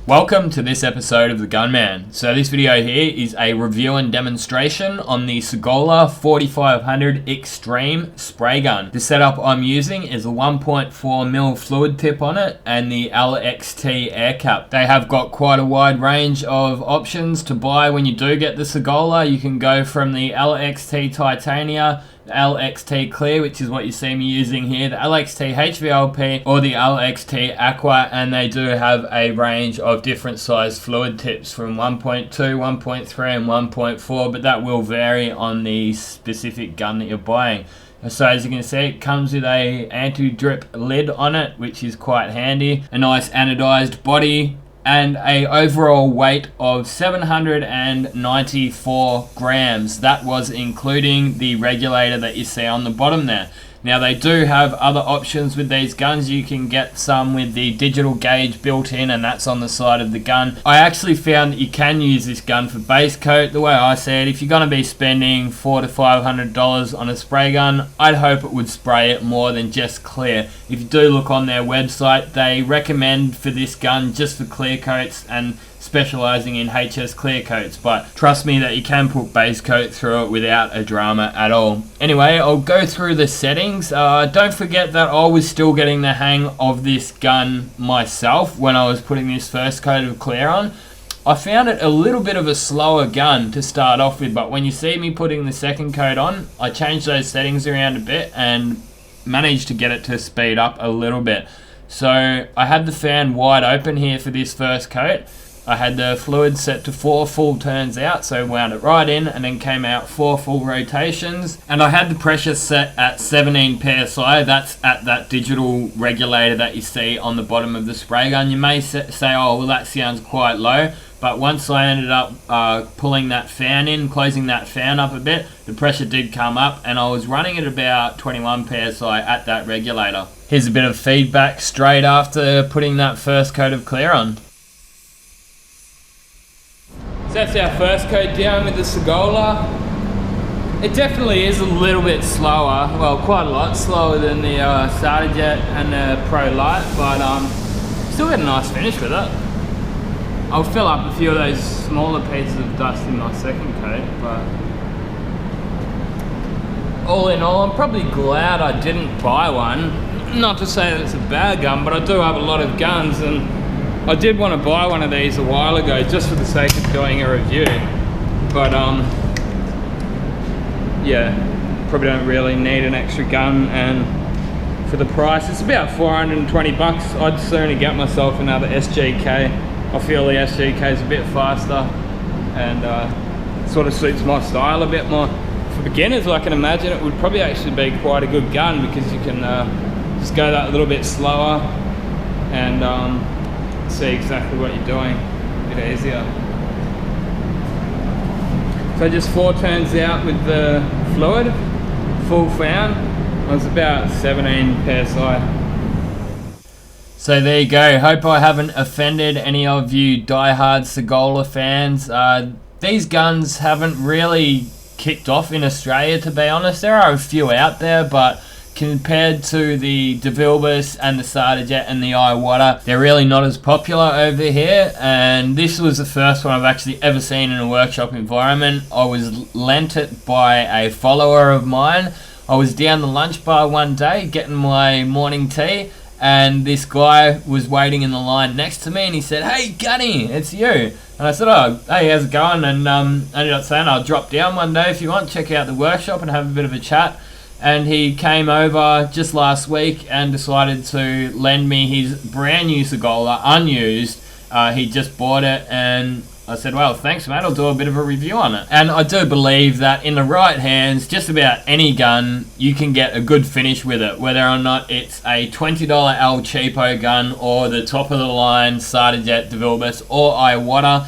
Welcome to this episode of the Gunman. So this video here is a review and demonstration on the Sagola 4500 Extreme spray gun. The setup I'm using is a 1.4mm fluid tip on it and the LXT air cap. They have got quite a wide range of options to buy when you do get the Sagola. You can go from the LXT Titania, the LXT Clear, which is what you see me using here, the LXT HVLP, or the LXT Aqua, and they do have a range of different size fluid tips from 1.2, 1.3 and 1.4, but that will vary on the specific gun that you're buying. So as you can see, it comes with a anti-drip lid on it, which is quite handy, a nice anodized body, and a overall weight of 794 grams. That was including the regulator that you see on the bottom there. Now they do have other options with these guns. You can get some with the digital gauge built in, and that's on the side of the gun. I actually found that you can use this gun for base coat. The way I see it, if you're going to be spending $400 to $500 on a spray gun, I'd hope it would spray it more than just clear. If you do look on their website, they recommend for this gun just for clear coats and specializing in HS clear coats, but trust me that you can put base coat through it without a drama at all. Anyway, I'll go through the settings. Don't forget that I was still getting the hang of this gun myself when I was putting this first coat of clear on. I found it a little bit of a slower gun to start off with, but when you see me putting the second coat on, I changed those settings around a bit and managed to get it to speed up a little bit. So I had the fan wide open here for this first coat. I had the fluid set to 4 full turns out, so wound it right in and then came out 4 full rotations. And I had the pressure set at 17 psi. That's at that digital regulator that you see on the bottom of the spray gun. You may say, oh, well, that sounds quite low. But once I ended up pulling that fan in, closing that fan up a bit, the pressure did come up, and I was running at about 21 psi at that regulator. Here's a bit of feedback straight after putting that first coat of clear on. So that's our first coat down with the Sagola. It definitely is a little bit slower, well, quite a lot slower than the Starter Jet and the Pro Light, but still got a nice finish with it. I'll fill up a few of those smaller pieces of dust in my second coat, but all in all, I'm probably glad I didn't buy one. Not to say that it's a bad gun, but I do have a lot of guns, and I did want to buy one of these a while ago just for the sake of doing a review, but yeah, probably don't really need an extra gun, and for the price, it's about 420 bucks. I'd sooner get myself another SGK. I feel the SGK is a bit faster and sort of suits my style a bit more. For beginners, I can imagine it would probably actually be quite a good gun because you can just go that a little bit slower and see exactly what you're doing a bit easier. So just 4 turns out with the fluid, full fan. I was about 17 psi. So there you go. Hope I haven't offended any of you diehard Sagola fans. These guns haven't really kicked off in Australia, to be honest. There are a few out there, but compared to the DeVilbiss and the Starter Jet and the Iwata, they're really not as popular over here, and this was the first one I've actually ever seen in a workshop environment. I was lent it by a follower of mine. I was down the lunch bar one day getting my morning tea, and this guy was waiting in the line next to me, and he said, "Hey Gunny, it's you." And I said, "Oh, hey, how's it going?" And ended up saying, "I'll drop down one day if you want, check out the workshop and have a bit of a chat." And he came over just last week and decided to lend me his brand new Sagola, unused. He just bought it, and I said, "Well, thanks mate, I'll do a bit of a review on it." And I do believe that in the right hands, just about any gun, you can get a good finish with it, whether or not it's a $20 El Cheapo gun or the top of the line Starter Jet, DeVilbiss or Iwata.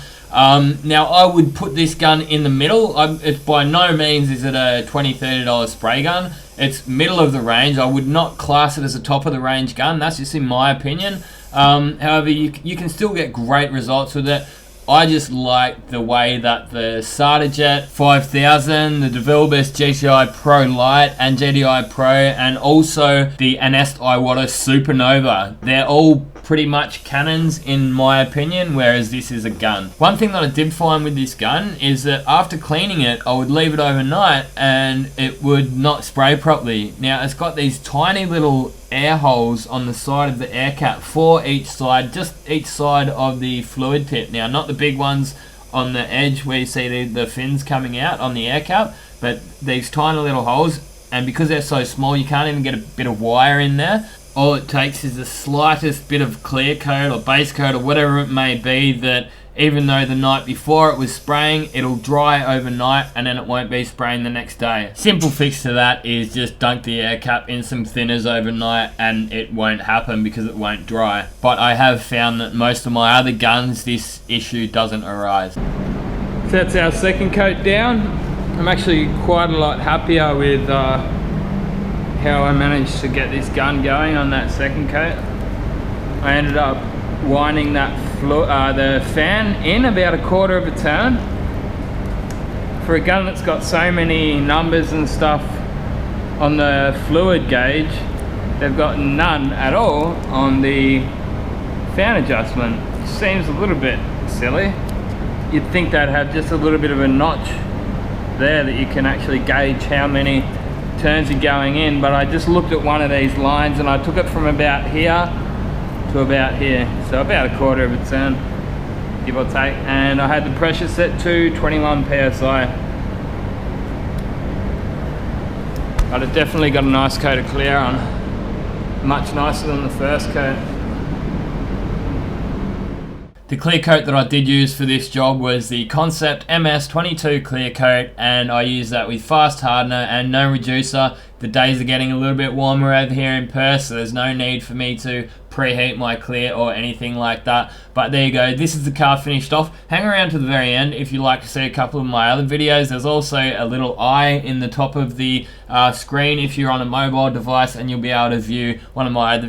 Now I would put this gun in the middle. It's by no means is it a $20, $30 spray gun. It's middle of the range. I would not class it as a top of the range gun. That's just in my opinion. However, you can still get great results with it. I just like the way that the Starter Jet 5000, the DeVilbiss GTI Pro Light and GTI Pro, and also the Anest Iwata Supernova, they're all pretty much cannons in my opinion, whereas this is a gun. One thing that I did find with this gun is that after cleaning it, I would leave it overnight and it would not spray properly. Now it's got these tiny little air holes on the side of the air cap for each side, just each side of the fluid tip. Now not the big ones on the edge where you see the fins coming out on the air cap, but these tiny little holes, and because they're so small you can't even get a bit of wire in there. All it takes is the slightest bit of clear coat or base coat or whatever it may be, that even though the night before it was spraying, it'll dry overnight and then it won't be spraying the next day. Simple fix to that is just dunk the air cap in some thinners overnight and it won't happen because it won't dry. But I have found that most of my other guns, this issue doesn't arise. So that's our second coat down. I'm actually quite a lot happier with how I managed to get this gun going on that second coat. I ended up winding that the fan in about a quarter of a turn. For a gun that's got so many numbers and stuff on the fluid gauge, they've got none at all on the fan adjustment. Seems a little bit silly. You'd think they'd have just a little bit of a notch there that you can actually gauge how many turns are going in, but I just looked at one of these lines and I took it from about here to about here, so about a quarter of a turn, give or take, and I had the pressure set to 21 psi. But it definitely got a nice coat of clear on, much nicer than the first coat. The clear coat that I did use for this job was the Concept MS22 clear coat, and I used that with fast hardener and no reducer. The days are getting a little bit warmer over here in Perth, so there's no need for me to preheat my clear or anything like that. But there you go, this is the car finished off. Hang around to the very end if you'd like to see a couple of my other videos. There's also a little eye in the top of the screen if you're on a mobile device, and you'll be able to view one of my other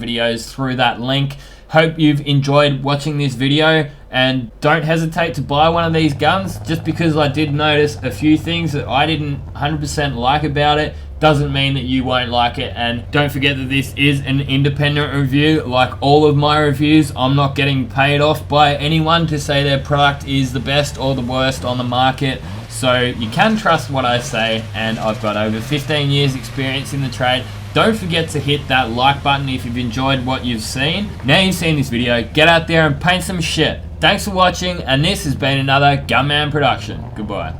videos through that link. Hope you've enjoyed watching this video, and don't hesitate to buy one of these guns. Just because I did notice a few things that I didn't 100% like about it doesn't mean that you won't like it. And don't forget that this is an independent review. Like all of my reviews, I'm not getting paid off by anyone to say their product is the best or the worst on the market. So you can trust what I say, and I've got over 15 years experience in the trade. Don't forget to hit that like button if you've enjoyed what you've seen. Now you've seen this video, get out there and paint some shit. Thanks for watching, and this has been another Gunman production. Goodbye.